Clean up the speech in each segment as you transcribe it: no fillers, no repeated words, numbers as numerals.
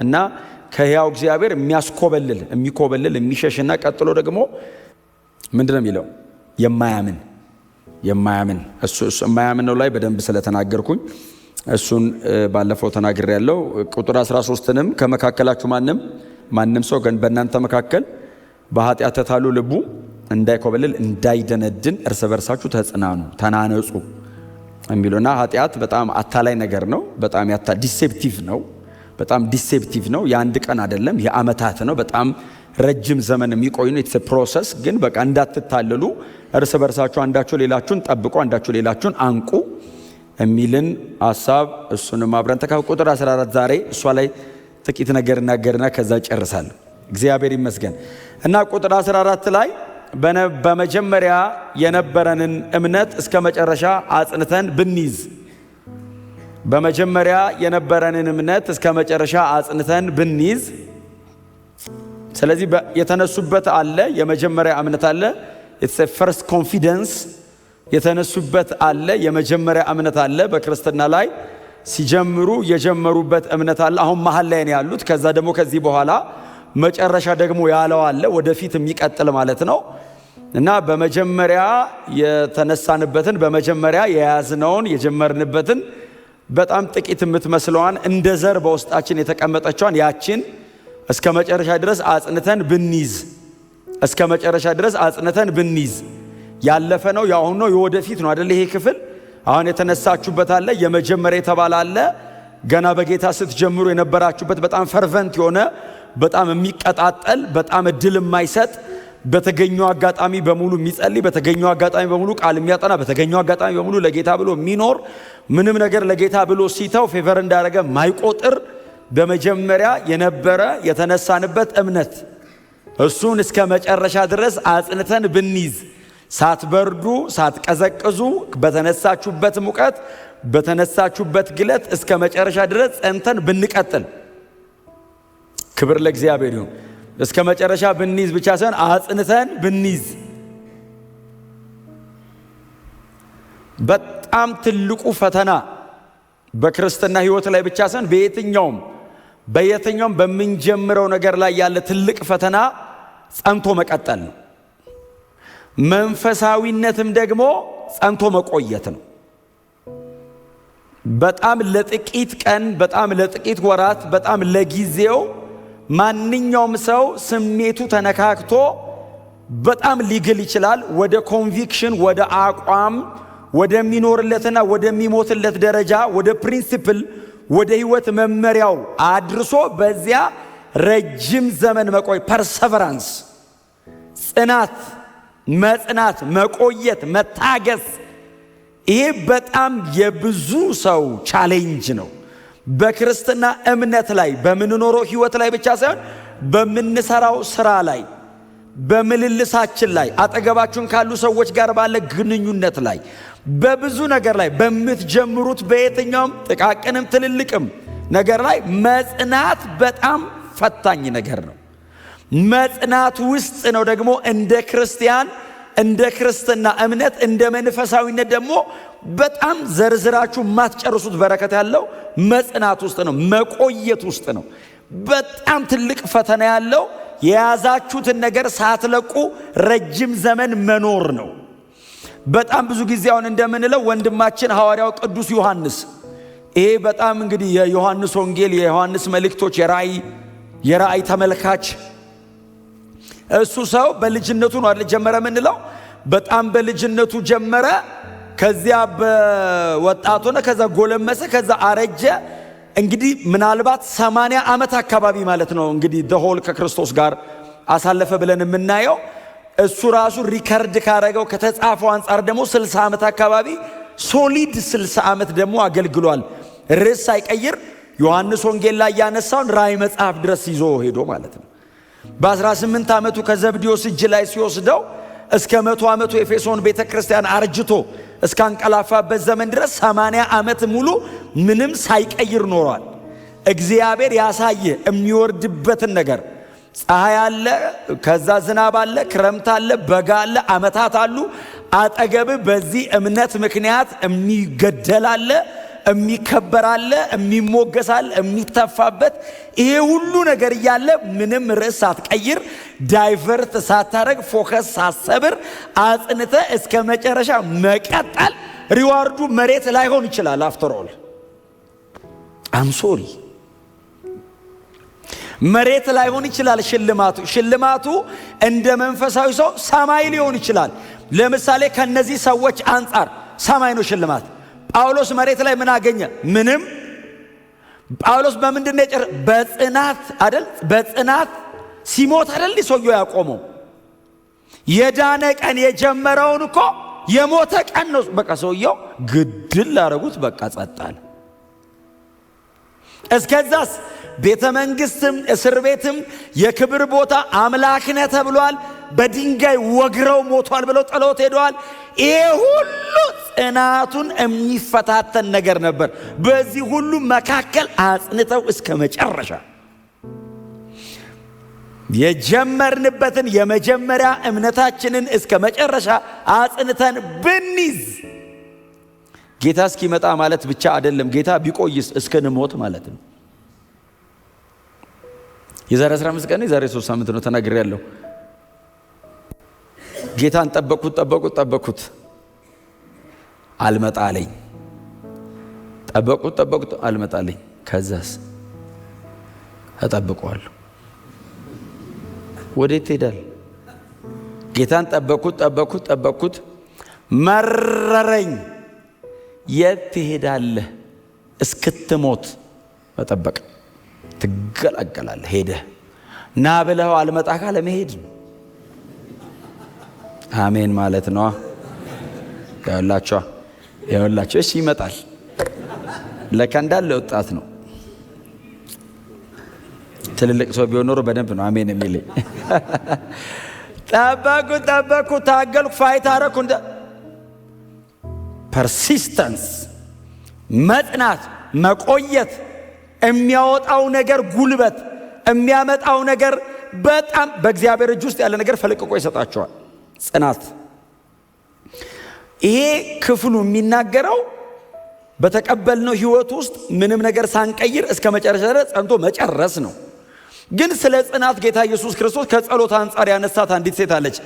እና ከሕያው እግዚአብሔር የሚኮበልል የሚሸሽና ቀጥሎ ደግሞ ምንድነው የሚለው የማያምን እሱ የማያምን ነው ላይ በደንብ ስለተናገርኩኝ እሱን ባለፈው ተናግሬ ያለው ቁጥር 13ንም ከመካከላችሁ ማንም ሰው ግን በእናንተ መካከል በኃጢአት ተታሎ ልቡ እንዳይኮበልል እንዳይደነድን እርስ በርሳችሁ ተናነጹ የሚሉና ኃጢአት በጣም አታላይ ነገር ነው። በጣም ዲሴፕቲቭ ነው። የአንድ ቀን አይደለም፣ የዓመታት ነው። በጣም ረጅም ዘመን የሚቆይ ነው። ኢትስ ፕሮሰስ። ግን በቃ እንዳትታለሉ እርስ በርሳችሁ አንዳችሁ ሌላችሁን ጠብቁ፣ አንዳችሁ ሌላችሁን አንቁ የሚልን ሐሳብ እሱንም አብረን ቁጥር 14 ዛሬ እሷ ላይ ጥቂት ነገር እናገርና ከዛ ጨርሳለሁ። እግዚአብሔር ይመስገን እና ቁጥር 14 ላይ በመጀመሪያ የነበረንን እምነት እስከ መጨረሻ አጽንተን ብንይዝ ስለዚህ የተነሱበት አለ፣ የመጀመሪያ እምነት አለ። it's a first confidence የተነሱበት አለ፣ የመጀመሪያ እምነት አለ። በክርስትና ላይ ሲጀምሩ የጀመሩበት እምነት አለ። አሁን መሃል ላይ ነው ያሉት። ከዛ ደግሞ ከዚህ በኋላ መጨረሻ ደግሞ ያለው አለ፣ ወደፊት የሚቀጥል ማለት ነው። እና በመጀመሪያ የተነሳንበትን በመጀመሪያ የያዝነውን የጀመርንበትን በጣም ጥቂት የምትመስለዋን እንደ ዘር በውስጣችን የተቀመጠችዋን ያችን እስከ መጨረሻ ድረስ አጽንተን ብንይዝ ያለፈ ነው፣ ያሁን ነው፣ የወደፊት ነው አይደል? ይሄ ክፍል አሁን የተነሳችሁበት አለ፣ የመጀመሪያ የተባለ አለ። ገና በጌታ ስትጀምሩ የነበራችሁበት በጣም ፈርቨንት የሆነ በጣም የሚቀጣጠል በጣም እድል የማይሰጥ በተገኘው አጋጣሚ በሙሉ የሚጸልይ በተገኘው አጋጣሚ በሙሉ ቃል የሚያጠና በተገኘው አጋጣሚ በሙሉ ለጌታ ብሎ የሚኖር ምንም ነገር ለጌታ ብሎ ሲተው ፌቨር እንዳደረገ ማይቆጥር በመጀመሪያ የነበረ የተነሳንበት እምነት እሱን እስከ መጨረሻ ድረስ አጽንተን ብንይዝ ሳትበርዱ ሳትቀዘቅዙ በተነሳችሁበት ሙቀት በተነሳችሁበት ግለት እስከ መጨረሻ ድረስ ጸንተን ብንቀጥል ክብር ለእግዚአብሔር ይሁን። እስከ መጨረሻ ብንይዝ ብቻ ሳይሆን አጽንተን ብንይዝ በጣም ትልቁ ፈተና በክርስትና ሕይወት ላይ ብቻ ሳይሆን በየትኛውም በምንጀምረው ነገር ላይ ያለ ትልቅ ፈተና ጸንቶ መቀጠል ነው። መንፈሳዊነትም ደግሞ ጸንቶ መቆየት ነው። በጣም ለጥቂት ቀን በጣም ለጥቂት ወራት በጣም ለጊዜው ማንኛውም ሰው ስሜቱ ተነካክቶ በጣም ሊግል ይችላል። ወደ ኮንቪክሽን ወደ አቋም ወደሚኖርለትና ወደሚሞትለት ደረጃ ወደ ፕሪንሲፕል ወደ ህይወት መመሪያው አድርሶ በዚያ ረጅም ዘመን መቆይ ፐርሰቨራንስ መጽናት መቆየት መታገስ ይሄ በጣም የብዙ ሰው ቻሌንጅ ነው። በክርስትና እምነት ላይ በምንኖረው ህይወት ላይ ብቻ ሳይሆን በምንሰራው ስራ ላይ በምልልሳችን ላይ አጠገባችሁን ካሉ ሰዎች ጋር ባለ ግንኙነት ላይ በብዙ ነገር ላይ በምትጀምሩት በየትኛውም ጥቃቅንም ትልልቅም ነገር ላይ መጽናት በጣም ፈታኝ ነገር ነው። መጽናት ውስጥ ነው ደግሞ እንደ ክርስቲያን እንደ ክርስትና እምነት እንደ መንፈሳዊነት ደግሞ በጣም ዘርዝራችሁ ማትጨርሱት በረከት ያለው መጽናት ውስጥ ነው፣ መቆየት ውስጥ ነው። በጣም ትልቅ ፈተና ያለው የያዛችሁትን ነገር ሳትለቁ ረጅም ዘመን መኖር ነው። በጣም ብዙ ጊዜ አሁን እንደምንለው ወንድማችን ሐዋርያው ቅዱስ ዮሐንስ ይሄ በጣም እንግዲህ የዮሐንስ ወንጌል የዮሐንስ መልእክቶች የራእይ ተመልካች እሱ ሰው በልጅነቱ ነው አይደል ጀመረ ምንለው። በጣም በልጅነቱ ጀመረ፣ ከዚያ በወጣቱ ነው፣ ከዛ ጎለመሰ፣ ከዛ አረጀ። እንግዲህ ምናልባት 80 ዓመት አካባቢ ማለት ነው እንግዲህ ደሆል ከክርስቶስ ጋር አሳለፈ ብለን የምናየው። እሱ ራሱ ሪከርድ ካረገው ከተጻፈው አንጻር ደግሞ 60 ዓመት አካባቢ ሶሊድ 60 ዓመት ደግሞ አገልግሏል። ርዕስ ሳይቀይር ዮሐንስ ወንጌል ላይ ያነሳውን ራእይ መጽሐፍ ድረስ ይዞ ሄዶ ማለት ነው። በ18 ዓመቱ ከዘብዴዎስ እጅ ላይ ሲወስደው እስከ 100 ዓመቱ ኤፌሶን ቤተክርስቲያን አርጅቶ እስካንቀላፋበት ዘመን ድረስ 80 ዓመት ሙሉ ምንም ሳይቀይር ኖሯል። እግዚአብሔር ያሳየ የሚወርድበትን ነገር ፀሐይ አለ፣ ከዛ ዝናብ አለ፣ ክረምት አለ፣ በጋ አለ፣ ዓመታት አሉ። አጠገብ በዚህ እምነት ምክንያት የሚገደል አለ፣ የሚከበር አለ፣ የሚሞገስ አለ፣ የሚተፋበት። ይሄ ሁሉ ነገር እያለ ምንም ርዕስ ሳትቀይር ዳይቨርት ሳታረግ ፎከስ ሳትሰብር አጽንተ እስከ መጨረሻ መቀጠል ሪዋርዱ መሬት ላይሆን ይችላል። አፍተር ኦል አም ሶሪ መሬት ላይሆን ይችላል ሽልማቱ እንደ መንፈሳዊ ሰው ሰማይ ሊሆን ይችላል። ለምሳሌ ከነዚህ ሰዎች አንጻር ሰማይ ነው ሽልማት። ጳውሎስ መሬት ላይ ምን አገኘ? ምንም። ጳውሎስ በምንድነው በጽናት አይደል? በጽናት ሲሞት አይደል ሰውየው ያቆመው። የዳነ ቀን የጀመረውን እኮ የሞተ ቀን ነው። በቃ ሰውየው ግድል አረጉት፣ በቃ ጸጣል። እስከዛስ ቤተ መንግስትም እስር ቤትም የክብር ቦታ አምላክ ነህ ተብሏል። በድንጋይ ወግረው ሞቷል ብለው ጥለውት ሄደዋል። ይሄ ሁሉ ጽናቱን የሚፈታተን ነገር ነበር። በዚህ ሁሉ መካከል አጽንተው እስከ መጨረሻ የጀመርንበትን የመጀመሪያ እምነታችንን እስከ መጨረሻ አጽንተን ብንይዝ ጌታ እስኪመጣ ማለት ብቻ አይደለም። ጌታ ቢቆይስ እስከንሞት ማለት ነው። የዛሬ 15 ቀን የዛሬ 3 ሳምንት ነው ተናግሬያለሁ። ጌታን ጠበቁት አልመጣ አለኝ። ጠበቁት አልመጣ አለኝ። ከዛስ እጠብቀዋለሁ። ወዴት ትሄዳል? ጌታን ጠበቁት መረረኝ። የት ትሄዳለህ? እስክትሞት መጠበቅ ትገላገላለህ። ሄደህ ና ብለው አልመጣ ካለ መሄድ ነው። አሜን ማለት ነው። ያውላችሁ እሺ ይመጣል። ለካ እንዳለ ወጣት ነው። ትልልቅ ሰው ቢሆን ኖሮ በደንብ ነው አሜን የሚለኝ። ጠበቁ ታገልኩ፣ ፋይት አረኩ። እንደ ፐርሲስተንስ መጽናት መቆየት የሚያወጣው ነገር ጉልበት የሚያመጣው ነገር በጣም በእግዚአብሔር እጅ ውስጥ ያለ ነገር ፈልቅቆ ይሰጣቸዋል። ጽናት ይሄ ክፍሉ የሚናገረው በተቀበልነው ህይወት ውስጥ ምንም ነገር ሳንቀይር እስከ መጨረሻ ድረስ ጸንቶ መጨረስ ነው። ግን ስለ ጽናት ጌታ ኢየሱስ ክርስቶስ ከጸሎት አንጻር ያነሳት አንዲት ሴት አለች።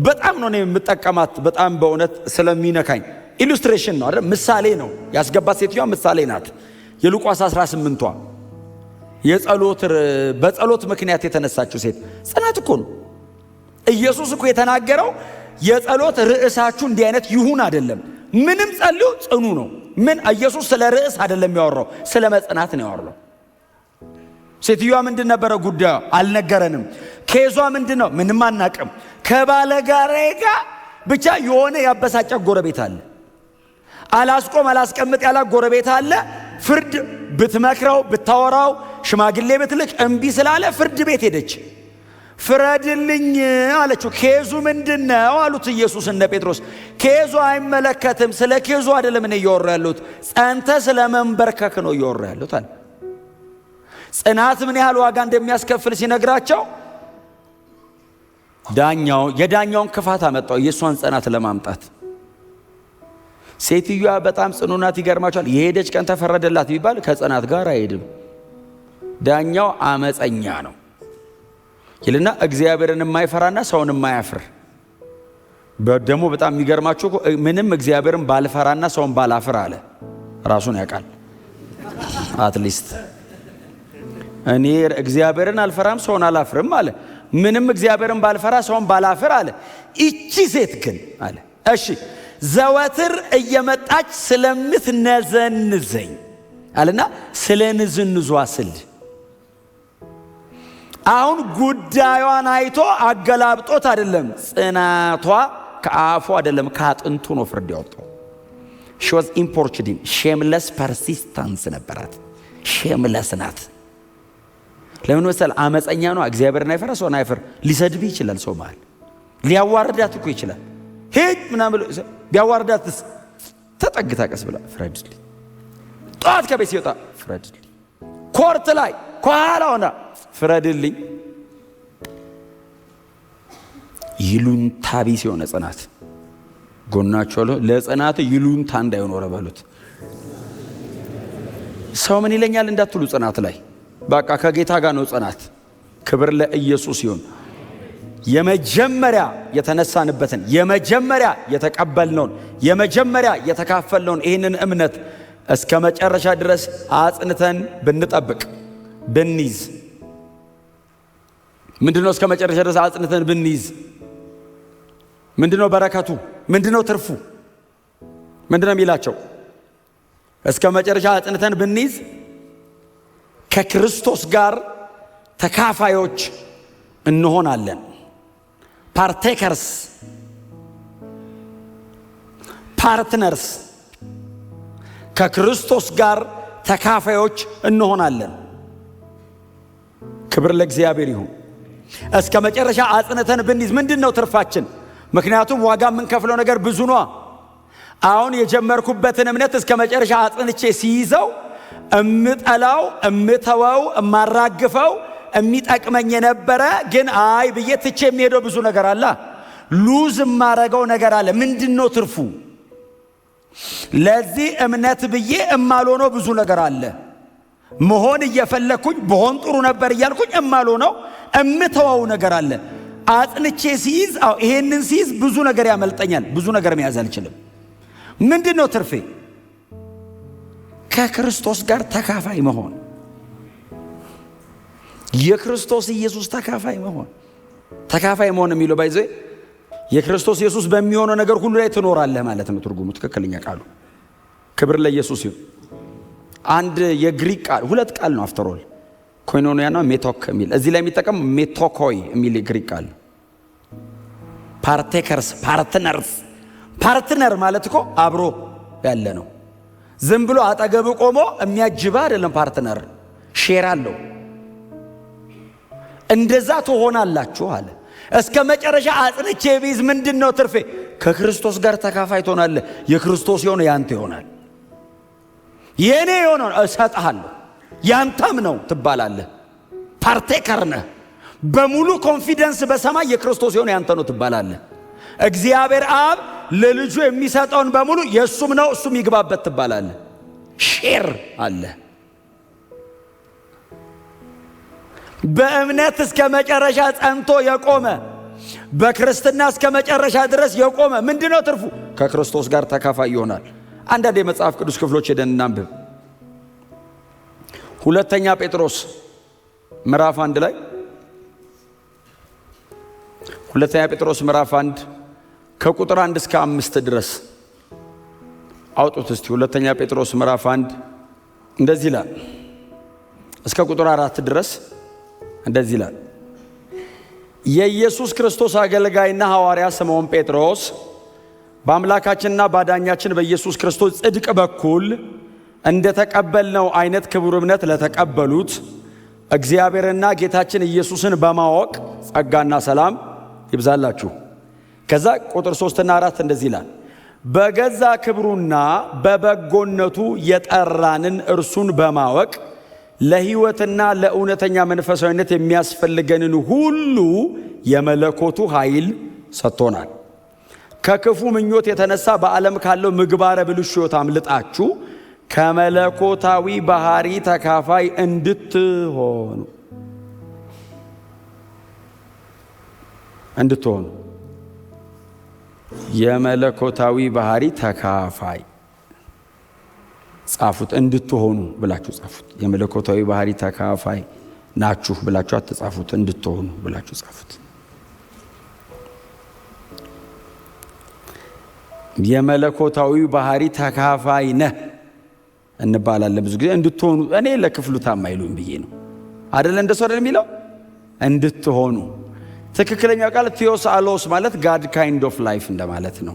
በጣም ነው የምጠቀማት። በጣም በእውነት ስለሚነካኝ ኢሉስትሬሽን ነው አይደል? ምሳሌ ነው ያስገባት። ሴትዮዋ ምሳሌ ናት። የሉቃስ 18ቷ በጸሎት ምክንያት የተነሳችው ሴት ጽናት እኮ ነው። ኢየሱስ እኮ የተናገረው የጸሎት ርዕሳችሁ እንዲህ አይነት ይሁን አይደለም። ምንም ጸልዩ ጽኑ ነው። ምን ኢየሱስ ስለ ርዕስ አይደለም ያወራው፣ ስለ መጽናት ነው ያወራው። ሴትዮዋ ምንድን ነበረ ጉዳዩ? አልነገረንም። ኬዟ ምንድን ነው? ምንም አናቅም። ከባለጋራዬ ጋር ብቻ የሆነ ያበሳጨ ጎረቤት አለ። አላስቀምጥ ያላ ጎረቤት አለ። ፍርድ ብትመክረው ብታወራው ሽማግሌ ብትልክ እምቢ ስላለ ፍርድ ቤት ሄደች። ፍረድልኝ አለችው። ኬዙ ምንድነው አሉት ኢየሱስ እነ ጴጥሮስ። ኬዙ አይመለከትም። ስለ ኬዙ አይደለም እኔ እያወራ ያለሁት፣ ጸንተ ስለ መንበርከክ ነው እያወራ ያለሁት አለ። ጽናት ምን ያህል ዋጋ እንደሚያስከፍል ሲነግራቸው የዳኛውን ክፋት አመጣው የእሷን ጽናት ለማምጣት። ሴትዮዋ በጣም ጽኑ ናት። ይገርማቸዋል። የሄደች ቀን ተፈረደላት ቢባል ከጽናት ጋር አይሄድም። ዳኛው አመፀኛ ነው ይልና እግዚአብሔርን የማይፈራና ሰውን የማያፍር። ደግሞ በጣም የሚገርማችሁ ምንም እግዚአብሔርን ባልፈራና ሰውን ባላፍር አለ። ራሱን ያውቃል። አትሊስት እኔ እግዚአብሔርን አልፈራም ሰውን አላፍርም አለ። ምንም እግዚአብሔርን ባልፈራ ሰውን ባላፍር አለ። እቺ ሴት ግን አለ እሺ ዘወትር እየመጣች ስለምትነዘንዘኝ አለና ስለ ንዝንዟ ስል አሁን ጉዳዩን አይቶ አገላብጦት አይደለም፣ ጽናቷ ከአፉ አይደለም ከአጥንቱ ነው ፍርድ ያወጣው። she was importunate, shameless persistence ነበራት። ሼምለስ ናት። ለምን መሰል? አመፀኛ ነው። እግዚአብሔርን አይፈራ ሰውን አይፈር። ሊሰድብ ይችላል። ሰው ማለት ሊያዋርዳት እኮ ይችላል። ሄድ ምናምን ቢያዋርዳትስ ተጠግታ ቀስ ብላ ፍረድልኝ። ጧት ከቤት ሲወጣ ፍረድልኝ። ኮርት ላይ ከኋላ ሆና ፍረድልኝ። ይሉንታ ቢስ የሆነ ጽናት ጎናቸው ለጽናት ይሉንታ እንዳይኖር በሉት። ሰው ምን ይለኛል እንዳትሉ ጽናት ላይ በቃ ከጌታ ጋር ነው ጽናት። ክብር ለኢየሱስ ይሁን። የመጀመሪያ የተነሳንበትን የመጀመሪያ የተቀበልነውን የመጀመሪያ የተካፈልነውን ይህንን እምነት እስከ መጨረሻ ድረስ አጽንተን ብንጠብቅ ብንይዝ፣ ምንድነው እስከ መጨረሻ ድረስ አጽንተን ብንይዝ ምንድነው በረከቱ? ምንድነው ትርፉ? ምንድነው የሚላቸው? እስከ መጨረሻ አጽንተን ብንይዝ ከክርስቶስ ጋር ተካፋዮች እንሆናለን። ፓርቴከርስ፣ ፓርትነርስ፣ ከክርስቶስ ጋር ተካፋዮች እንሆናለን። ክብር ለእግዚአብሔር ይሁን። እስከ መጨረሻ አጽንተን ብንይዝ ምንድነው ትርፋችን? ምክንያቱም ዋጋ የምንከፍለው ነገር ብዙ ነው። አሁን የጀመርኩበትን እምነት እስከ መጨረሻ አጽንቼ ሲይዘው እምጠላው፣ እምተወው፣ እማራግፈው የሚጠቅመኝ የነበረ ግን አይ ብዬ ትቼ የሚሄደው ብዙ ነገር አለ። ሉዝ የማረገው ነገር አለ። ምንድነው ትርፉ? ለዚህ እምነት ብዬ እማልሆነው ብዙ ነገር አለ። መሆን እየፈለኩኝ በሆን ጥሩ ነበር እያልኩኝ እማልሆነው እምተወው ነገር አለ። አጽንቼ ሲይዝ ይሄንን ሲይዝ ብዙ ነገር ያመልጠኛል። ብዙ ነገር መያዝ አልችልም። ምንድነው ትርፌ? ከክርስቶስ ጋር ተካፋይ መሆን፣ የክርስቶስ ኢየሱስ ተካፋይ መሆን። ተካፋይ መሆን የሚለው ባይዘ የክርስቶስ ኢየሱስ በሚሆነው ነገር ሁሉ ላይ ትኖራለህ ማለት ነው ትርጉሙ፣ ትክክለኛ ቃሉ። ክብር ለኢየሱስ ይሁን። አንድ የግሪክ ቃል ሁለት ቃል ነው አፍተሮል፣ ኮይኖኒያና ሜቶክ የሚል እዚህ ላይ የሚጠቀም ሜቶኮይ የሚል የግሪክ ቃል። ፓርቴከርስ፣ ፓርትነርስ። ፓርትነር ማለት እኮ አብሮ ያለ ነው። ዝም ብሎ አጠገብ ቆሞ የሚያጅባ አይደለም። ፓርትነር ሼር አለው። እንደዛ ትሆናላችሁ አለ። እስከ መጨረሻ አጽንቼ ቢይዝ ምንድነው ትርፌ? ከክርስቶስ ጋር ተካፋይ ትሆናለህ። የክርስቶስ የሆነ ያንተ ይሆናል። የኔ የሆነው እሰጥሃለሁ ያንተም ነው ትባላለህ። ፓርቴከር ነህ። በሙሉ ኮንፊደንስ በሰማይ የክርስቶስ የሆነ ያንተ ነው ትባላለህ። እግዚአብሔር አብ ለልጁ የሚሰጠውን በሙሉ የሱም ነው እሱም ይግባበት ትባላለህ። ሼር አለ። በእምነት እስከ መጨረሻ ጸንቶ የቆመ በክርስትና እስከ መጨረሻ ድረስ የቆመ ምንድነው ትርፉ? ከክርስቶስ ጋር ተካፋይ ይሆናል። አንዳንድ የመጽሐፍ ቅዱስ ክፍሎች ሄደን እናንብብ። ሁለተኛ ጴጥሮስ ምዕራፍ 1 ላይ ሁለተኛ ጴጥሮስ ምዕራፍ 1 ከቁጥር 1 እስከ 5 ድረስ አውጡት እስቲ። ሁለተኛ ጴጥሮስ ምዕራፍ 1 እንደዚህ ይላል። እስከ ቁጥር 4 ድረስ እንደዚህ ይላል። የኢየሱስ ክርስቶስ አገልጋይና ሐዋርያ ስምዖን ጴጥሮስ በአምላካችንና ባዳኛችን በኢየሱስ ክርስቶስ ጽድቅ በኩል እንደተቀበልነው አይነት ክቡር እምነት ለተቀበሉት እግዚአብሔርና ጌታችን ኢየሱስን በማወቅ ጸጋና ሰላም ይብዛላችሁ። ከዛ ቁጥር 3 እና 4 እንደዚህ ይላል። በገዛ ክብሩና በበጎነቱ የጠራንን እርሱን በማወቅ ለሕይወትና ለእውነተኛ መንፈሳዊነት የሚያስፈልገንን ሁሉ የመለኮቱ ኃይል ሰጥቶናል። ከክፉ ምኞት የተነሳ በዓለም ካለው ምግባረ ብልሹ ሕይወት አምልጣችሁ ከመለኮታዊ ባህሪ ተካፋይ እንድትሆኑ የመለኮታዊ ባህሪ ተካፋይ ጻፉት። እንድትሆኑ ብላችሁ ጻፉት። የመለኮታዊ ባህሪ ተካፋይ ናችሁ ብላችሁ አትጻፉት። እንድትሆኑ ብላችሁ ጻፉት። የመለኮታዊ ባህሪ ተካፋይ ነህ እንባላለን ብዙ ጊዜ። እንድትሆኑ እኔ ለክፍሉ ታማይሉኝ ብዬ ነው አይደል? እንደሱ አይደል የሚለው? እንድትሆኑ ትክክለኛው ቃል ቴዎስ አሎስ ማለት ጋድ ካይንድ ኦፍ ላይፍ እንደማለት ነው።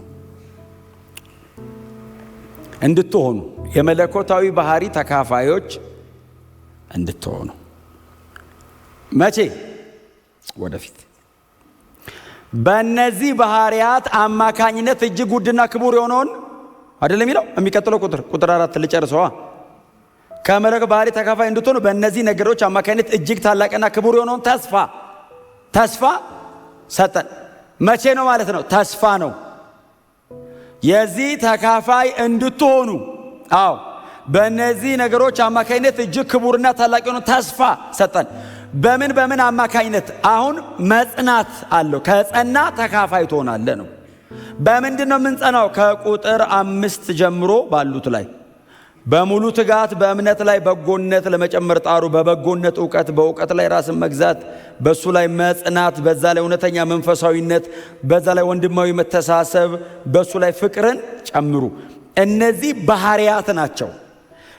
እንድትሆኑ የመለኮታዊ ባህሪ ተካፋዮች እንድትሆኑ። መቼ? ወደፊት። በእነዚህ ባህሪያት አማካኝነት እጅግ ውድና ክቡር የሆነውን አይደለም የሚለው? የሚቀጥለው ቁጥር 4 ልጨርሰዋ። ከመለኮት ባህሪ ተካፋይ እንድትሆኑ በእነዚህ ነገሮች አማካኝነት እጅግ ታላቅና ክቡር የሆነውን ተስፋ ሰጠን። መቼ ነው ማለት ነው? ተስፋ ነው። የዚህ ተካፋይ እንድትሆኑ። አዎ በእነዚህ ነገሮች አማካይነት እጅግ ክቡርና ታላቅ የሆነ ተስፋ ሰጠን። በምን አማካይነት? አሁን መጽናት አለው። ከጸና ተካፋይ ትሆናለህ ነው። በምንድን ነው የምንጸናው? ከቁጥር 5 ጀምሮ ባሉት ላይ በሙሉ ትጋት በእምነት ላይ በጎነት ለመጨመር ጣሩ፣ በበጎነት ዕውቀት፣ በዕውቀት ላይ ራስን መግዛት፣ በሱ ላይ መጽናት፣ በዛ ላይ እውነተኛ መንፈሳዊነት፣ በዛ ላይ ወንድማዊ መተሳሰብ፣ በሱ ላይ ፍቅርን ጨምሩ። እነዚህ ባህሪያት ናቸው።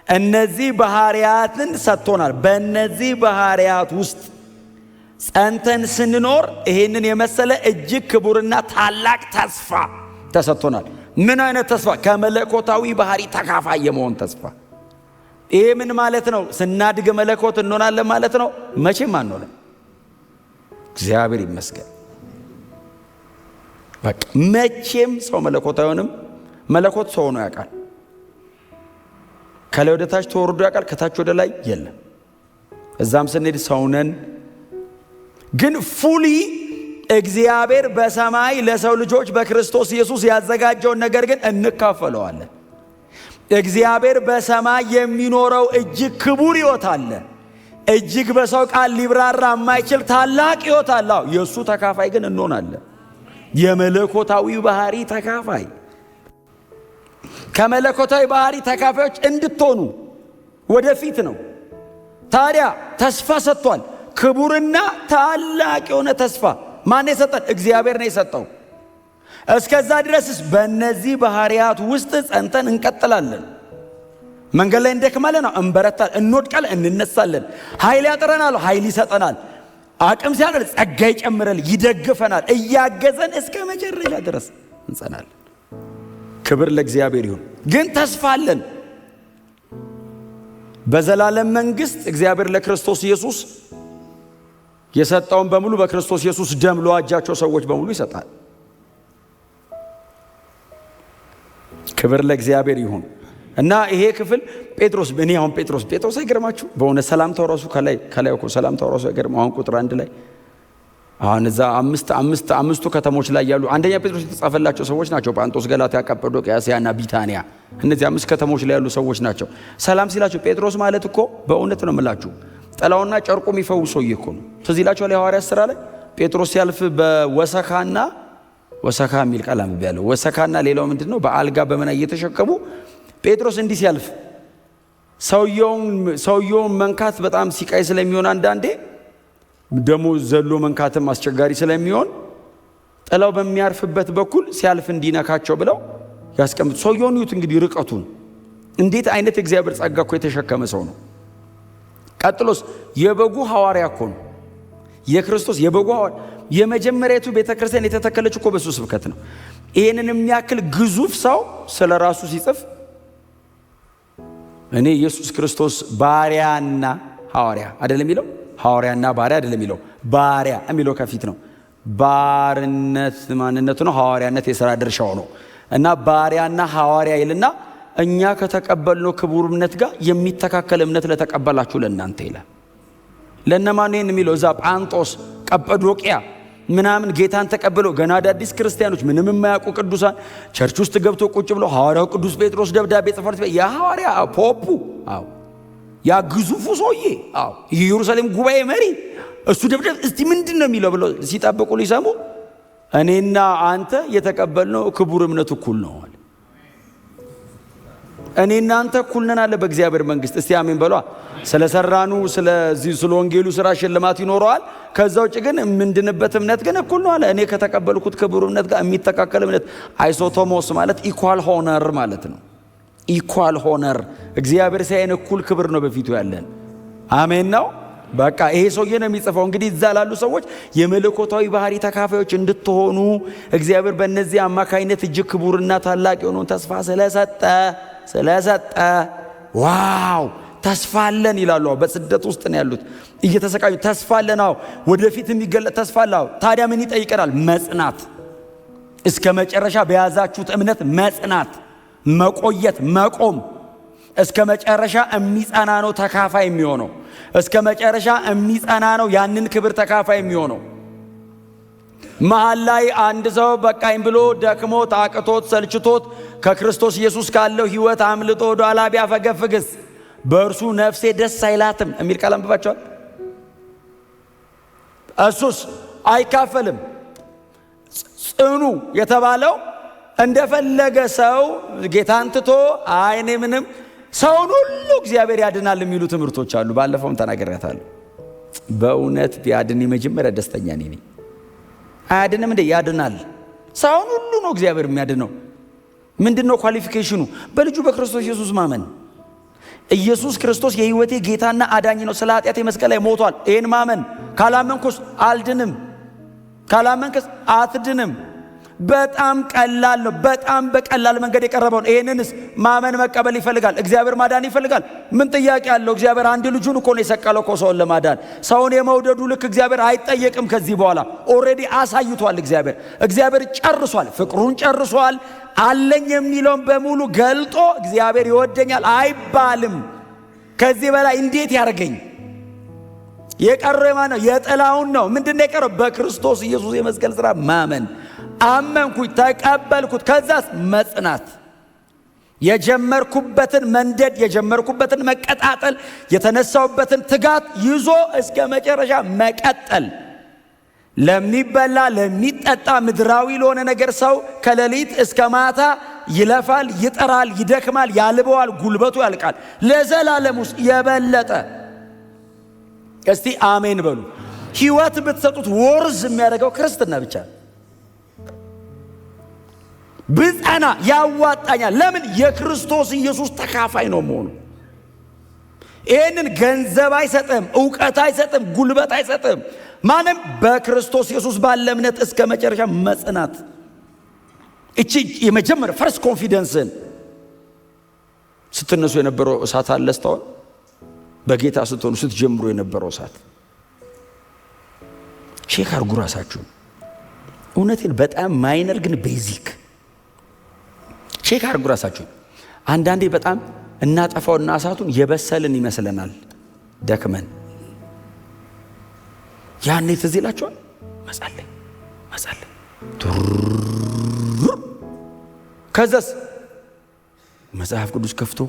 እነዚህ ባህሪያትን ሰጥቶናል። በእነዚህ ባህሪያት ውስጥ ጸንተን ስንኖር ይሄንን የመሰለ እጅግ ክቡርና ታላቅ ተስፋ ተሰጥቶናል። ምን አይነት ተስፋ? ከመለኮታዊ ባህሪ ተካፋይ የመሆን ተስፋ። ይሄ ምን ማለት ነው? ስናድግ መለኮት እንሆናለን ማለት ነው? መቼም አንሆንም። እግዚአብሔር ይመስገን። በቃ መቼም ሰው መለኮት አይሆንም። መለኮት ሰው ሆኖ ያውቃል። ከላይ ወደ ታች ተወርዶ ያውቃል። ከታች ወደ ላይ የለም። እዛም ስንሄድ ሰውነን ግን ፉሊ እግዚአብሔር በሰማይ ለሰው ልጆች በክርስቶስ ኢየሱስ ያዘጋጀውን ነገር ግን እንካፈለዋለን። እግዚአብሔር በሰማይ የሚኖረው እጅግ ክቡር ሕይወት አለ። እጅግ በሰው ቃል ሊብራራ የማይችል ታላቅ ሕይወት አለ። የእሱ ተካፋይ ግን እንሆናለን። የመለኮታዊ ባህሪ ተካፋይ። ከመለኮታዊ ባህሪ ተካፋዮች እንድትሆኑ ወደፊት ነው። ታዲያ ተስፋ ሰጥቷል። ክቡርና ታላቅ የሆነ ተስፋ ማን የሰጠን? እግዚአብሔር ነው የሰጠው። እስከዛ ድረስስ በእነዚህ ባህሪያት ውስጥ ጸንተን እንቀጥላለን። መንገድ ላይ እንደክማለን፣ እንበረታለን፣ እንወድቃለን፣ እንነሳለን። ኃይል ያጥረናል፣ ኃይል ይሰጠናል። አቅም ሲያደርግ ጸጋ ይጨምራል፣ ይደግፈናል። እያገዘን እስከ መጨረሻ ድረስ እንጸናለን። ክብር ለእግዚአብሔር ይሁን። ግን ተስፋ አለን። በዘላለም መንግስት እግዚአብሔር ለክርስቶስ ኢየሱስ የሰጠውን በሙሉ በክርስቶስ ኢየሱስ ደም ለዋጃቸው ሰዎች በሙሉ ይሰጣል። ክብር ለእግዚአብሔር ይሁን። እና ይሄ ክፍል ጴጥሮስ ጴጥሮስ አይገርማችሁ? በእውነ ሰላምታው ራሱ ከላይ እኮ ሰላምታው ራሱ አይገርም? አሁን ቁጥር 1 ላይ አሁን እዛ አምስቱ ከተሞች ላይ ያሉ አንደኛ ጴጥሮስ የተጻፈላቸው ሰዎች ናቸው። ጳንጦስ፣ ገላትያ፣ ቀጰዶቅያ፣ እስያና ቢታንያ። እነዚህ 5 ከተሞች ላይ ያሉ ሰዎች ናቸው። ሰላም ሲላቸው ጴጥሮስ ማለት እኮ በእውነት ነው የምላችሁ ጥላውና ጨርቁ የሚፈውስ ሰውዬ እኮ ነው። ትዝ ይላችኋል የሐዋርያት ሥራ ላይ ጴጥሮስ ሲያልፍ በወሰካና ወሰካ የሚል ቃል አንብቤያለሁ። ወሰካና ሌላው ምንድነው? በአልጋ በመና እየተሸከሙ ጴጥሮስ እንዲህ ሲያልፍ ሰውየውን መንካት በጣም ሲቃይ ስለሚሆን አንዳንዴ ደሞ ዘሎ መንካትም አስቸጋሪ ስለሚሆን ጥላው በሚያርፍበት በኩል ሲያልፍ እንዲነካቸው ብለው ያስቀምጡ። ሰውየውን ይዩት እንግዲህ ርቀቱን። እንዴት አይነት እግዚአብሔር ጸጋ እኮ የተሸከመ ሰው ነው። ቀጥሎስ የበጉ ሐዋርያ እኮ ነው። የክርስቶስ የበጉ ሐዋርያ። የመጀመሪያቱ ቤተክርስቲያን የተተከለች እኮ በሱ ስብከት ነው። ይሄንን የሚያክል ግዙፍ ሰው ስለ ራሱ ሲጽፍ እኔ ኢየሱስ ክርስቶስ ባሪያና ሐዋርያ አይደለም የሚለው፣ ሐዋርያና ባሪያ አይደለም የሚለው፣ ባሪያ የሚለው ከፊት ነው። ባርነት ማንነቱ ነው፣ ሐዋርያነት የሥራ ድርሻው ነው። እና ባሪያና ሐዋርያ ይልና እኛ ከተቀበልነው ክቡር እምነት ጋር የሚተካከል እምነት ለተቀበላችሁ ለእናንተ ይላል። ለነማን ይሄን የሚለው? እዛ ጳንጦስ፣ ቀጰዶቅያ ምናምን ጌታን ተቀብለው ገና አዳዲስ ክርስቲያኖች ምንም የማያውቁ ቅዱሳን ቸርች ውስጥ ገብቶ ቁጭ ብለው ሐዋርያው ቅዱስ ጴጥሮስ ደብዳቤ ጽፈርት የሐዋርያ ፖፑ ያ ግዙፉ ሰውዬ የኢየሩሳሌም ጉባኤ መሪ እሱ ደብዳቤ እስቲ ምንድን ነው የሚለው ብለው ሲጠብቁ ሊሰሙ እኔና አንተ የተቀበልነው ክቡር እምነት እኩል ነው አለ። እኔና አንተ እኩል ነን አለ በእግዚአብሔር መንግስት። እስቲ አሜን በሏ። ስለሰራኑ ስለ ወንጌሉ ስራ ሽልማት ይኖረዋል። ከዛ ውጭ ግን ምንድንበት እምነት ግን እኩል ነው አለ። እኔ ከተቀበልኩት ክቡር እምነት ጋር የሚተካከል እምነት አይሶቶሞስ ማለት ኢኳል ሆነር ማለት ነው። ኢኳል ሆነር እግዚአብሔር ሳይን እኩል ክብር ነው በፊቱ ያለን። አሜን ነው። በቃ ይሄ ሰውዬ ነው የሚጽፈው። እንግዲህ እዛ ላሉ ሰዎች የመለኮታዊ ባህሪ ተካፋዮች እንድትሆኑ እግዚአብሔር በእነዚህ አማካይነት እጅግ ክቡርና ታላቅ የሆነውን ተስፋ ስለሰጠ ዋው ተስፋ አለን ይላሉ። በስደት ውስጥ ነው ያሉት እየተሰቃዩ። ተስፋ አለን፣ ወደፊት የሚገለጥ ተስፋ አለ። ታዲያ ምን ይጠይቀናል? መጽናት። እስከ መጨረሻ በያዛችሁት እምነት መጽናት፣ መቆየት፣ መቆም። እስከ መጨረሻ የሚጸና ነው ተካፋይ የሚሆነው። እስከ መጨረሻ የሚጸና ነው ያንን ክብር ተካፋይ የሚሆነው። መሃል ላይ አንድ ሰው በቃኝ ብሎ ደክሞት አቅቶት ሰልችቶት ከክርስቶስ ኢየሱስ ካለው ሕይወት አምልጦ ወደ ኋላ ቢያፈገፍግስ በእርሱ ነፍሴ ደስ አይላትም የሚል ቃል አንብባችኋል? እሱስ አይካፈልም። ጽኑ የተባለው እንደፈለገ ሰው ጌታን ትቶ አይኔ ምንም ሰውን ሁሉ እግዚአብሔር ያድናል የሚሉ ትምህርቶች አሉ። ባለፈውም ተናግሬያታለሁ። በእውነት ቢያድን የመጀመሪያ ደስተኛ ነኝ። አያድንም እንዴ? ያድናል። ሰውን ሁሉ ነው እግዚአብሔር የሚያድነው። ምንድነው ኳሊፊኬሽኑ? በልጁ በክርስቶስ ኢየሱስ ማመን። ኢየሱስ ክርስቶስ የሕይወቴ ጌታና አዳኝ ነው፣ ስለ ኃጢአቴ መስቀል ላይ ሞቷል። ይህን ማመን። ካላመንኩስ አልድንም፣ ካላመንክስ አትድንም። በጣም ቀላል ነው። በጣም በቀላል መንገድ የቀረበውን ይህንንስ ማመን መቀበል ይፈልጋል። እግዚአብሔር ማዳን ይፈልጋል። ምን ጥያቄ አለው? እግዚአብሔር አንድ ልጁን እኮ ነው የሰቀለው እኮ ሰውን ለማዳን። ሰውን የመውደዱ ልክ እግዚአብሔር አይጠየቅም። ከዚህ በኋላ ኦልሬዲ አሳይቷል። እግዚአብሔር ጨርሷል፣ ፍቅሩን ጨርሷል። አለኝ የሚለውን በሙሉ ገልጦ እግዚአብሔር ይወደኛል አይባልም። ከዚህ በላይ እንዴት ያርገኝ? የቀረው የማን ነው? የጥላውን ነው። ምንድነው የቀረው? በክርስቶስ ኢየሱስ የመስቀል ሥራ ማመን። አመንኩኝ፣ ተቀበልኩት። ከዛስ መጽናት። የጀመርኩበትን መንደድ፣ የጀመርኩበትን መቀጣጠል፣ የተነሳውበትን ትጋት ይዞ እስከ መጨረሻ መቀጠል። ለሚበላ ለሚጠጣ ምድራዊ ለሆነ ነገር ሰው ከሌሊት እስከ ማታ ይለፋል፣ ይጠራል፣ ይደክማል፣ ያልበዋል፣ ጉልበቱ ያልቃል። ለዘላለም ውስጥ የበለጠ እስቲ አሜን በሉ። ሕይወት ብትሰጡት ወርዝ የሚያደርገው ክርስትና ብቻ። ብጸና ያዋጣኛል። ለምን? የክርስቶስ ኢየሱስ ተካፋይ ነው መሆኑ። ይህንን ገንዘብ አይሰጥም፣ እውቀት አይሰጥም፣ ጉልበት አይሰጥም። ማንም በክርስቶስ ኢየሱስ ባለ እምነት እስከ መጨረሻ መጽናት። እቺ የመጀመሪያ ፈርስት ኮንፊደንስን ስትነሱ የነበረው እሳት አለስተዋል። በጌታ ስትሆኑ ስትጀምሩ የነበረው እሳት ሼክ አርጉ ራሳችሁ። እውነቴን በጣም ማይነር ግን ቤዚክ ቼክ አርጉ ራሳችሁ። አንዳንዴ በጣም እናጠፋውና እሳቱን የበሰልን ይመስለናል ደክመን። ያኔ ትዝ ይላችኋል መጸለይ ከዛስ መጽሐፍ ቅዱስ ከፍቶ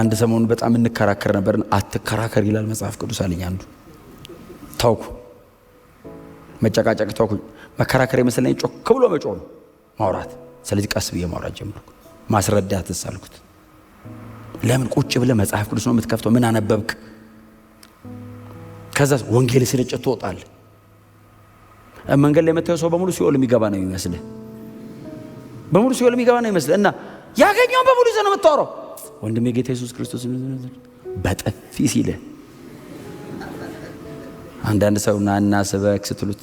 አንድ ሰሞን በጣም እንከራከር ነበርና አትከራከር ይላል መጽሐፍ ቅዱስ አለኝ አንዱ። ታውኩ መጨቃጨቅ ታውኩ። መከራከር የመሰለኝ ጮክ ብሎ መጮህ ነው ማውራት። ስለዚህ ቀስ ብዬ ማውራት ጀመርኩ። ማስረዳት ተሳልኩት። ለምን ቁጭ ብለህ መጽሐፍ ቅዱስ ነው የምትከፍተው? ምን አነበብክ? ከዛ ወንጌል ስርጭት ትወጣል። መንገድ ላይ የምታየው ሰው በሙሉ ሲኦል የሚገባ ነው የሚመስልህ። በሙሉ ሲኦል የሚገባ ነው የሚመስልህ እና ያገኘውን በሙሉ ይዘህ ነው የምታወራው። ወንድሜ ጌታ ኢየሱስ ክርስቶስ በጠፊ ሲልህ አንዳንድ ሰው ናና ስበክ ስትሉት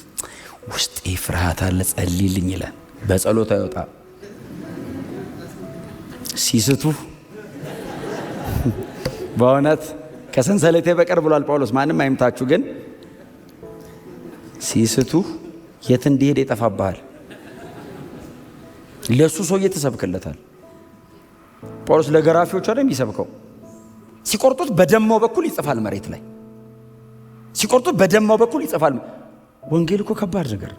ውስጤ ፍርሃት አለ ጸልይልኝ ይላል። በጸሎት አይወጣ። ሲስቱ በእውነት ከሰንሰለቴ በቀር ብሏል ጳውሎስ። ማንም አይምታችሁ፣ ግን ሲስቱ የት እንዲሄድ ይጠፋብሃል። ለሱ ሰውዬ ተሰብክለታል። ጳውሎስ ለገራፊዎች አይደል የሚሰብከው? ሲቆርጡት በደማው በኩል ይጽፋል መሬት ላይ። ሲቆርጡት በደማው በኩል ይጽፋል። ወንጌል እኮ ከባድ ነገር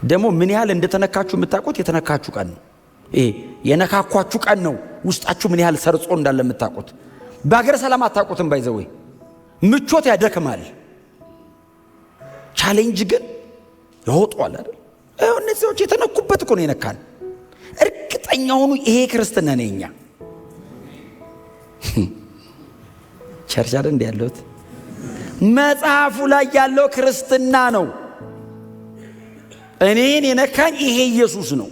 ደግሞ ምን ያህል እንደተነካችሁ የምታውቁት የተነካችሁ ቀን ነው። ይሄ የነካኳችሁ ቀን ነው ውስጣችሁ ምን ያህል ሰርጾ እንዳለ የምታውቁት። በአገር ሰላም አታውቁትም። ባይዘወይ ምቾት ያደክማል። ቻሌንጅ ግን ያወጣዋል አይደል? እነዚህ ሰዎች የተነኩበት እኮ ነው የነካን። እርግጠኛ ሆኑ ይሄ ክርስትና ነው የኛ ቸርች አይደል እንደ ያለሁት መጽሐፉ ላይ ያለው ክርስትና ነው። እኔን የነካኝ ይሄ ኢየሱስ ነው።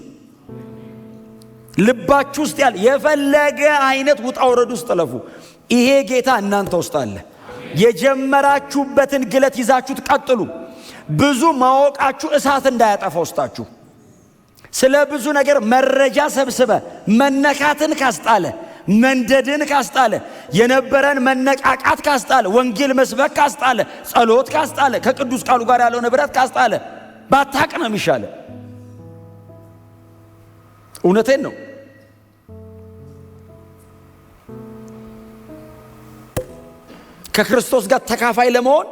ልባችሁ ውስጥ ያለ የፈለገ አይነት ውጣ ውረድ ውስጥ ለፉ፣ ይሄ ጌታ እናንተ ውስጥ አለ። የጀመራችሁበትን ግለት ይዛችሁት ቀጥሉ። ብዙ ማወቃችሁ እሳት እንዳያጠፋ ውስጣችሁ። ስለ ብዙ ነገር መረጃ ሰብስበ መነካትን ካስጣለ፣ መንደድን ካስጣለ፣ የነበረን መነቃቃት ካስጣለ፣ ወንጌል መስበክ ካስጣለ፣ ጸሎት ካስጣለ፣ ከቅዱስ ቃሉ ጋር ያለው ንብረት ካስጣለ ባታቅ ነው የሚሻለ። እውነቴን ነው። ከክርስቶስ ጋር ተካፋይ ለመሆን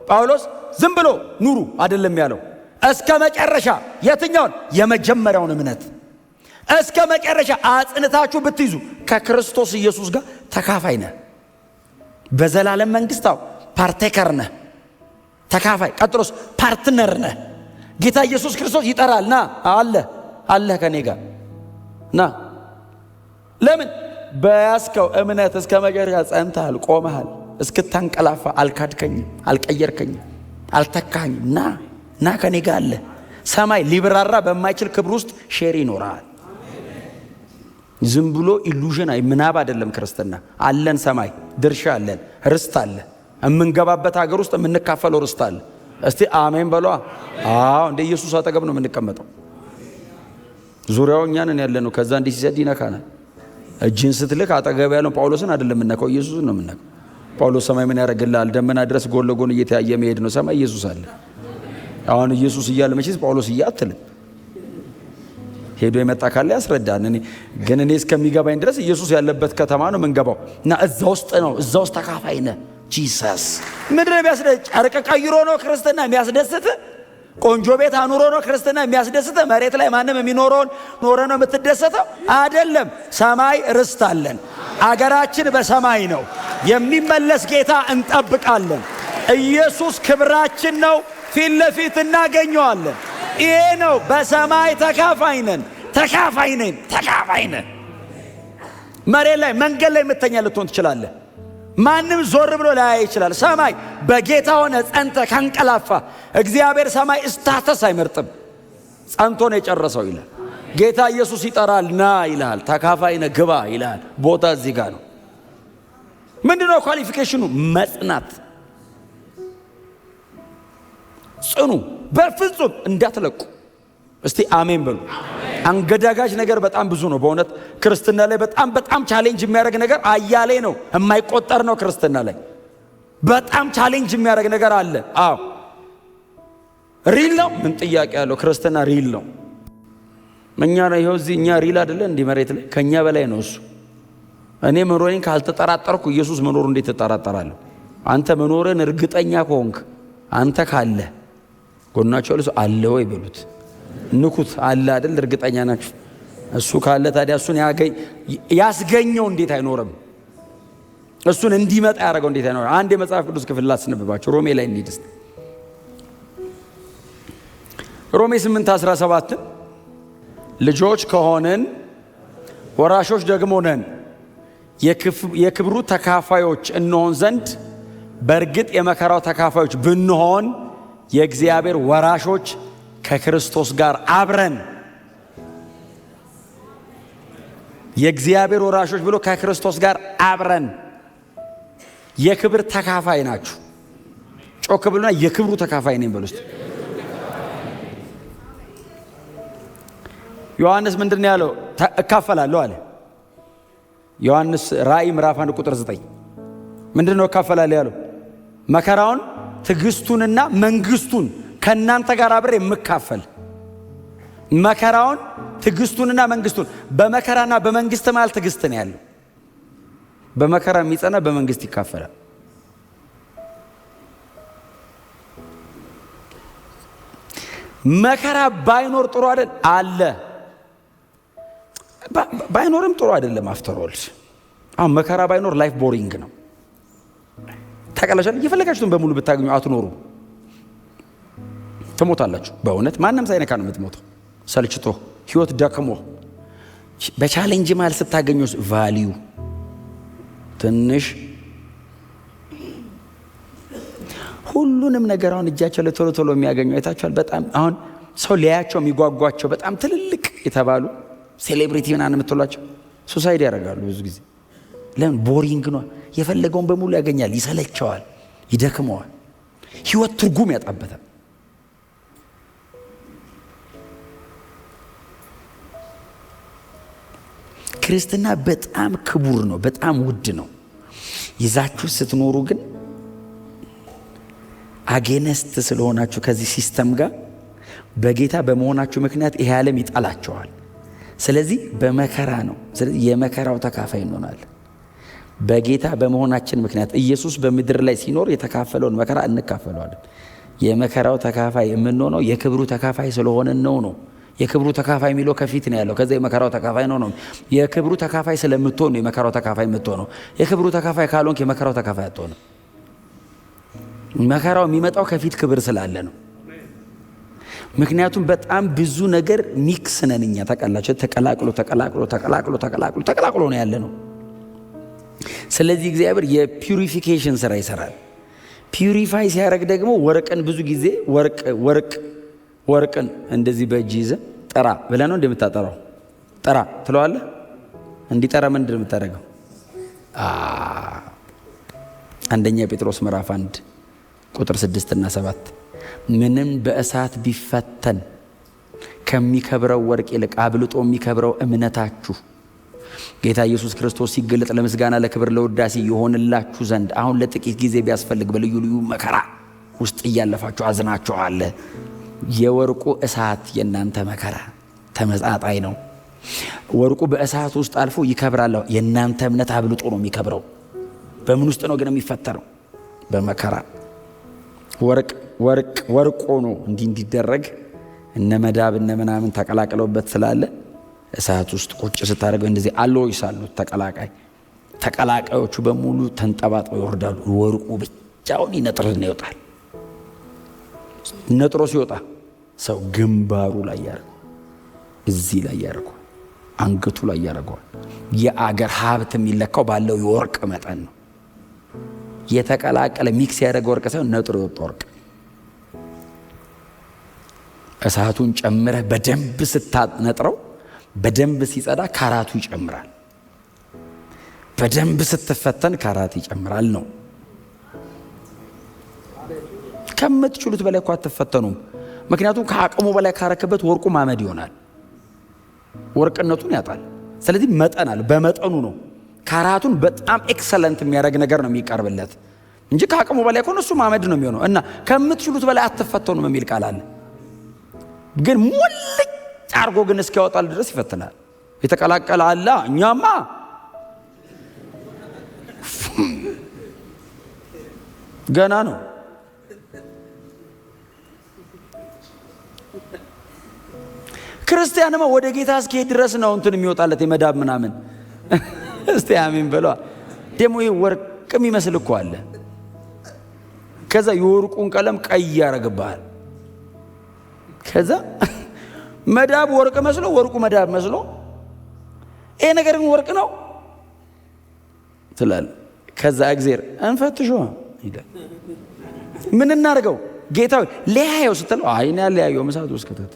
ጳውሎስ ዝም ብሎ ኑሩ አይደለም ያለው። እስከ መጨረሻ የትኛውን? የመጀመሪያውን እምነት እስከ መጨረሻ አጽንታችሁ ብትይዙ ከክርስቶስ ኢየሱስ ጋር ተካፋይ ነህ። በዘላለም መንግሥት ፓርቴከር ነህ፣ ተካፋይ። ቀጥሎስ ፓርትነር ነህ። ጌታ ኢየሱስ ክርስቶስ ይጠራል። ና አለ ከኔ ጋር ና። ለምን? በያዝከው እምነት እስከ መጨረሻ ጸንተሃል፣ ቆመሃል። እስክታንቀላፋ አልካድከኝም፣ አልቀየርከኝም፣ አልተካኝም። ና ከኔ ጋር አለ። ሰማይ ሊብራራ በማይችል ክብር ውስጥ ሼር ይኖራል። ዝም ብሎ ኢሉዥን ምናብ አይደለም ክርስትና። አለን፣ ሰማይ ድርሻ አለን፣ ርስት አለ። የምንገባበት ሀገር ውስጥ የምንካፈለው ርስት አለ። እስቲ አሜን በሏ። እንደ ኢየሱስ አጠገብ ነው የምንቀመጠው። ዙሪያው እኛንን ያለ ነው። ከዛ እንዲህ ሲሰድ ይነካናል። እጅን ስትልክ አጠገብ ያለው ጳውሎስን አይደለም የምነካው፣ ኢየሱስን ነው የምነካው። ጳውሎስ ሰማይ ምን ያደርግልሃል? ደመና ድረስ ጎን ለጎን እየተያየ መሄድ ነው። ሰማይ ኢየሱስ አለ። አሁን ኢየሱስ እያለ መቼስ ጳውሎስ እያትልም ሄዶ የመጣ ካለ ያስረዳን። ግን እኔ እስከሚገባኝ ድረስ ኢየሱስ ያለበት ከተማ ነው የምንገባው እና እዛ ውስጥ ተካፋይ ነህ። ጂሰስ ምድር የሚያስደስት ጨርቅ ቀይሮ ነው ክርስትና የሚያስደስት? ቆንጆ ቤት አኑሮ ነው ክርስትና የሚያስደስት? መሬት ላይ ማንም የሚኖረውን ኖረ ነው የምትደሰተው? አይደለም። ሰማይ ርስት አለን። አገራችን በሰማይ ነው። የሚመለስ ጌታ እንጠብቃለን። ኢየሱስ ክብራችን ነው። ፊት ለፊት እናገኘዋለን። ይሄ ነው። በሰማይ ተካፋይ ነን። መሬት ላይ መንገድ ላይ የምተኛ ልትሆን ትችላለህ። ማንም ዞር ብሎ ላያይ ይችላል። ሰማይ በጌታ ሆነ ጸንተ ካንቀላፋ እግዚአብሔር ሰማይ ስታተስ አይመርጥም። ጸንቶ ነው የጨረሰው ይላል። ጌታ ኢየሱስ ይጠራል። ና ይልሃል። ተካፋይ ነህ፣ ግባ ይልሃል። ቦታ እዚህ ጋር ነው። ምንድነው ኳሊፊኬሽኑ? መጽናት። ጽኑ፣ በፍጹም እንዳትለቁ። እስቲ አሜን በሉ። አንገዳጋጅ ነገር በጣም ብዙ ነው። በእውነት ክርስትና ላይ በጣም ቻሌንጅ የሚያደርግ ነገር አያሌ ነው። የማይቆጠር ነው። ክርስትና ላይ በጣም ቻሌንጅ የሚያደርግ ነገር አለ። ሪል ነው። ምን ጥያቄ ያለው? ክርስትና ሪል ነው። እኛ ነው ይኸው እዚህ እኛ ሪል አይደለ? እንዲህ መሬት ላይ ከኛ በላይ ነው እሱ። እኔ መኖሬን ካልተጠራጠርኩ ኢየሱስ መኖሩ እንዴት ተጠራጠራለሁ? አንተ መኖርን እርግጠኛ ከሆንክ አንተ ካለ ጎናቸው ልሶ አለ ወይ በሉት፣ ንኩት። አለ አይደል? እርግጠኛ ናችሁ? እሱ ካለ ታዲያ እሱን ያስገኘው እንዴት አይኖርም? እሱን እንዲመጣ ያደረገው እንዴት አይኖርም? አንድ የመጽሐፍ ቅዱስ ክፍል ላስነብባችሁ። ሮሜ ላይ እንሂድ እስቲ። ሮሜ 8:17 ልጆች ከሆንን ወራሾች ደግሞ ነን፣ የክብሩ ተካፋዮች እንሆን ዘንድ በእርግጥ የመከራው ተካፋዮች ብንሆን የእግዚአብሔር ወራሾች ከክርስቶስ ጋር አብረን። የእግዚአብሔር ወራሾች ብሎ ከክርስቶስ ጋር አብረን የክብር ተካፋይ ናችሁ። ጮክ ብሎና የክብሩ ተካፋይ ነኝ በሉ እስቲ። ዮሐንስ ምንድን ያለው? እካፈላለሁ አለ። ዮሐንስ ራእይ ምዕራፍ 1 ቁጥር 9 ምንድን ነው እካፈላለሁ ያለው? መከራውን ትዕግስቱንና መንግስቱን ከእናንተ ጋር አብሬ የምካፈል። መከራውን ትዕግስቱንና መንግስቱን። በመከራና በመንግስት መሃል ትዕግስት ነው ያለው። በመከራ የሚጸና በመንግስት ይካፈላል። መከራ ባይኖር ጥሩ አይደል? አለ። ባይኖርም ጥሩ አይደለም። አፍተሮል አሁን መከራ ባይኖር ላይፍ ቦሪንግ ነው። ታውቃላችሁ፣ እየፈለጋችሁትን በሙሉ ብታገኙ አትኖሩ፣ ትሞታላችሁ። በእውነት ማንም ሳይነካ ነው የምትሞተው። ሰልችቶ ህይወት ደክሞ በቻሌንጅ መሃል ስታገኙ ቫልዩ ትንሽ ሁሉንም ነገር አሁን እጃቸው ላይ ቶሎ ቶሎ የሚያገኙ አይታችኋል። በጣም አሁን ሰው ሊያያቸው የሚጓጓቸው በጣም ትልልቅ የተባሉ ሴሌብሪቲ ምናምን የምትሏቸው ሱሳይድ ያደርጋሉ ብዙ ጊዜ። ለምን? ቦሪንግ ነው። የፈለገውን በሙሉ ያገኛል፣ ይሰለቸዋል፣ ይደክመዋል፣ ህይወት ትርጉም ያጣበታል። ክርስትና በጣም ክቡር ነው፣ በጣም ውድ ነው። ይዛችሁ ስትኖሩ ግን አጌነስት ስለሆናችሁ ከዚህ ሲስተም ጋር በጌታ በመሆናችሁ ምክንያት ይሄ ዓለም ይጣላቸዋል። ስለዚህ በመከራ ነው። ስለዚህ የመከራው ተካፋይ እንሆናለን። በጌታ በመሆናችን ምክንያት ኢየሱስ በምድር ላይ ሲኖር የተካፈለውን መከራ እንካፈለዋለን። የመከራው ተካፋይ የምንሆነው የክብሩ ተካፋይ ስለሆነን ነው። የክብሩ ተካፋይ የሚለው ከፊት ነው ያለው። ከዛ የመከራው ተካፋይ ነው። የክብሩ ተካፋይ ስለምትሆን ነው የመከራው ተካፋይ የምትሆነው። የክብሩ ተካፋይ ካልሆንክ የመከራው ተካፋይ አትሆንም። መከራው የሚመጣው ከፊት ክብር ስላለ ነው። ምክንያቱም በጣም ብዙ ነገር ሚክስ ነን እኛ ታውቃላችሁ። ተቀላቅሎ ነው ያለ ነው። ስለዚህ እግዚአብሔር የፒዩሪፊኬሽን ስራ ይሰራል። ፒዩሪፋይ ሲያደርግ ደግሞ ወርቅን ብዙ ጊዜ ወርቅን እንደዚህ በእጅ ይዘህ ጠራ ብለህ ነው እንደምታጠራው። ጠራ ትለዋለህ። እንዲጠራ ምንድን ነው የምታደርገው? አንደኛ ጴጥሮስ ምዕራፍ 1 ቁጥር 6 እና 7 ምንም በእሳት ቢፈተን ከሚከብረው ወርቅ ይልቅ አብልጦ የሚከብረው እምነታችሁ ጌታ ኢየሱስ ክርስቶስ ሲገለጥ ለምስጋና ለክብር ለውዳሴ ይሆንላችሁ ዘንድ አሁን ለጥቂት ጊዜ ቢያስፈልግ በልዩ ልዩ መከራ ውስጥ እያለፋችሁ አዝናችኋል። የወርቁ እሳት የእናንተ መከራ ተመጣጣኝ ነው። ወርቁ በእሳት ውስጥ አልፎ ይከብራል። የእናንተ እምነት አብልጦ ነው የሚከብረው። በምን ውስጥ ነው ግን የሚፈተነው? በመከራ። ወርቅ ሆኖ እንዲደረግ እነ መዳብ እነ ምናምን ተቀላቅለውበት ስላለ እሳት ውስጥ ቁጭ ስታደርገው እንደዚህ አሎይስ አሉት ተቀላቃዮቹ በሙሉ ተንጠባጥበው ይወርዳሉ። ወርቁ ብቻውን ይነጥርና ይወጣል። ነጥሮ ሲወጣ ሰው ግንባሩ ላይ ያደርገው፣ እዚህ ላይ ያደርገው፣ አንገቱ ላይ ያደርገው። የአገር ሀብት የሚለካው ባለው የወርቅ መጠን ነው። የተቀላቀለ ሚክስ ያደረገ ወርቅ ሳይሆን ነጥሮ የወጣ ወርቅ። እሳቱን ጨምረህ በደንብ ስታነጥረው በደንብ ሲጸዳ ካራቱ ይጨምራል። በደንብ ስትፈተን ካራት ይጨምራል ነው። ከምትችሉት በላይ እኮ አትፈተኑም። ምክንያቱም ከአቅሙ በላይ ካረክበት ወርቁ ማመድ ይሆናል፣ ወርቅነቱን ያጣል። ስለዚህ መጠን አለ፣ በመጠኑ ነው። ካራቱን በጣም ኤክሰለንት የሚያደርግ ነገር ነው የሚቀርብለት እንጂ ከአቅሙ በላይ ከሆነ እሱ ማመድ ነው የሚሆነው። እና ከምትችሉት በላይ አትፈተኑም የሚል ቃል አለ። ግን ሙልጭ አርጎ ግን እስኪያወጣል ድረስ ይፈትናል። የተቀላቀለ አለ። እኛማ ገና ነው። ክርስቲያንማ ወደ ጌታ እስኪሄድ ድረስ ነው እንትን የሚወጣለት የመዳብ ምናምን። እስቲ አሜን በሏ። ደግሞ ይሄ ወርቅ የሚመስል እኮ አለ። ከዛ የወርቁን ቀለም ቀይ ያረግብሃል። ከዛ መዳብ ወርቅ መስሎ ወርቁ መዳብ መስሎ ይሄ ነገር ግን ወርቅ ነው ትላል። ከዛ እግዚአብሔር እንፈትሽው ይላል። ምን እናርገው ጌታው ለያየው ስትለው አይና ለያየው መሳቱ ውስጥ ከተት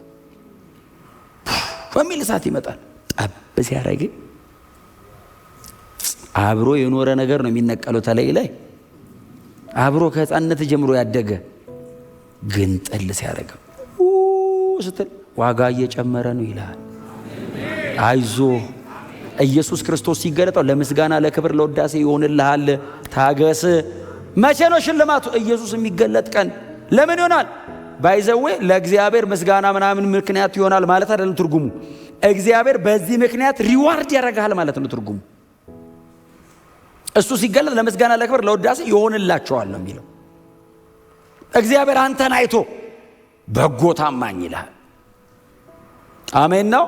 በሚል እሳት ይመጣል። ጠብ ሲያረግ አብሮ የኖረ ነገር ነው የሚነቀለው ተለይ ላይ አብሮ ከህፃንነት ጀምሮ ያደገ ግን ጥል ሲያረገው ስትል ዋጋ እየጨመረ ነው ይላል። አይዞ ኢየሱስ ክርስቶስ ሲገለጠው ለምስጋና ለክብር ለውዳሴ ይሆንልሃል። ታገስ። መቼ ነው ሽልማቱ? ኢየሱስ የሚገለጥ ቀን። ለምን ይሆናል? ባይዘዌ ለእግዚአብሔር ምስጋና ምናምን ምክንያት ይሆናል ማለት አይደለም ትርጉሙ። እግዚአብሔር በዚህ ምክንያት ሪዋርድ ያደርጋል ማለት ነው ትርጉሙ። እሱ ሲገለጥ ለምስጋና ለክብር ለውዳሴ ይሆንላቸዋል ነው የሚለው። እግዚአብሔር አንተን አይቶ በጎ ታማኝ ይልሃል። አሜን ነው።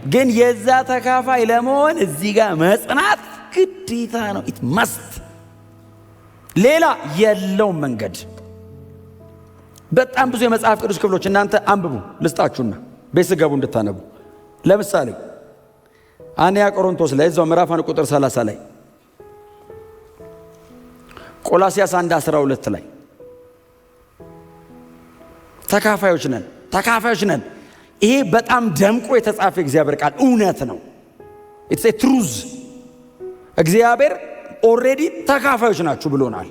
ግን የዛ ተካፋይ ለመሆን እዚህ ጋር መጽናት ግዴታ ነው። ኢት መስት ሌላ የለውም መንገድ። በጣም ብዙ የመጽሐፍ ቅዱስ ክፍሎች እናንተ አንብቡ ልስጣችሁና ቤት ስገቡ እንድታነቡ። ለምሳሌ አንያ ቆሮንቶስ ላይ እዛው ምዕራፍ 1 ቁጥር 30 ላይ፣ ቆላስያስ 1:12 ላይ ተካፋዮች ነን። ይሄ በጣም ደምቆ የተጻፈ እግዚአብሔር ቃል እውነት ነው። ኢትስ ኤ ትሩዝ። እግዚአብሔር ኦልሬዲ ተካፋዮች ናችሁ ብሎናል።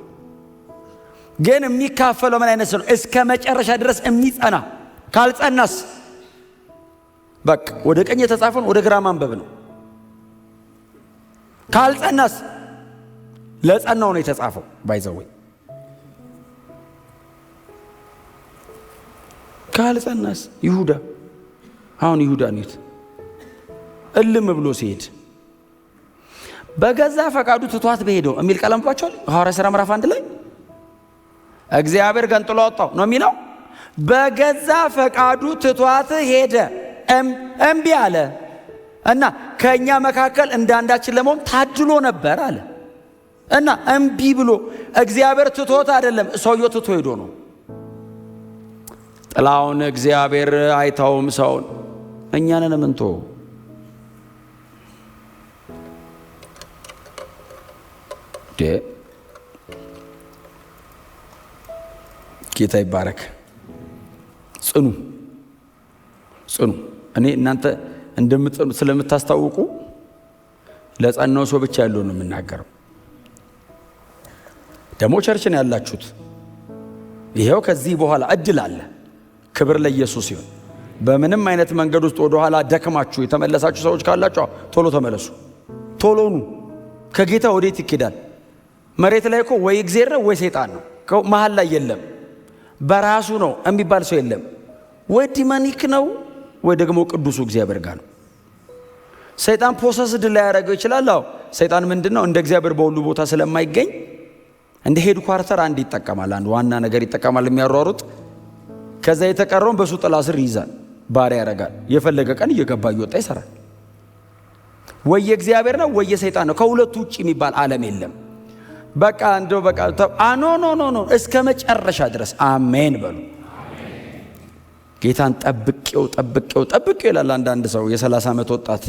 ግን የሚካፈለው ምን አይነት ነው? እስከ መጨረሻ ድረስ የሚጸና። ካልጸናስ በቃ ወደ ቀኝ የተጻፈውን ወደ ግራ ማንበብ ነው። ካልጸናስ ለጸናው ነው የተጻፈው። ባይዘው ካልጸናስ ይሁዳ አሁን ይሁዳ ነው እልም ብሎ ሲሄድ በገዛ ፈቃዱ ትቷት በሄደው የሚል ቃል አንብባችኋል? ሐዋርያት ሥራ ምዕራፍ 1 ላይ እግዚአብሔር ገንጥሎ አወጣው ነው የሚለው። በገዛ ፈቃዱ ትቷት ሄደ፣ እምቢ አለ እና ከኛ መካከል እንዳንዳችን ለመሆን ታድሎ ነበር አለ እና እምቢ ብሎ እግዚአብሔር ትቶት አይደለም፣ ሰውየው ትቶ ሄዶ ነው። ጥላውን እግዚአብሔር አይታውም ሰውን፣ እኛንን ምንቶ ጌታ ይባረክ። ጽኑ። እኔ እናንተ እንደምትጸኑ ስለምታስታውቁ ለጸናው ሰው ብቻ ያለው ነው የምናገረው። ደግሞ ቸርችን ያላችሁት ይሄው ከዚህ በኋላ እድል አለ። ክብር ለኢየሱስ ይሁን። በምንም አይነት መንገድ ውስጥ ወደ ኋላ ደክማችሁ የተመለሳችሁ ሰዎች ካላችሁ ቶሎ ተመለሱ። ቶሎ ኑ። ከጌታ ወዴት ይኬዳል? መሬት ላይ እኮ ወይ እግዚአብሔር ነው ወይ ሰይጣን ነው። መሃል ላይ የለም። በራሱ ነው የሚባል ሰው የለም። ወይ ዲማኒክ ነው ወይ ደግሞ ቅዱሱ እግዚአብሔር ጋር ነው። ሰይጣን ፖሰስድ ላይ ያደርገው ይችላል። አዎ ሰይጣን ምንድነው? እንደ እግዚአብሔር በሁሉ ቦታ ስለማይገኝ እንደ ሄድ ኳርተር አንድ ይጠቀማል፣ አንድ ዋና ነገር ይጠቀማል የሚያሯሩጥ። ከዛ የተቀረውን በሱ ጥላ ስር ይይዛል፣ ባሪያ ያደርጋል። የፈለገ ቀን እየገባ እየወጣ ይሰራል። ወይ የእግዚአብሔር ነው ወይ የሰይጣን ነው። ከሁለቱ ውጪ የሚባል ዓለም የለም። በቃ እንደው በቃ ኖ እስከ መጨረሻ ድረስ አሜን በሉ። ጌታን ጠብቄው ይላል አንዳንድ ሰው። የ30 ዓመት ወጣት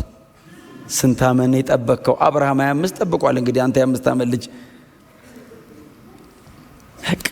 ስንት ዓመት ነው የጠበቅከው? አብርሃም 25 ጠብቋል። እንግዲህ አንተ የ5 ዓመት ልጅ በቃ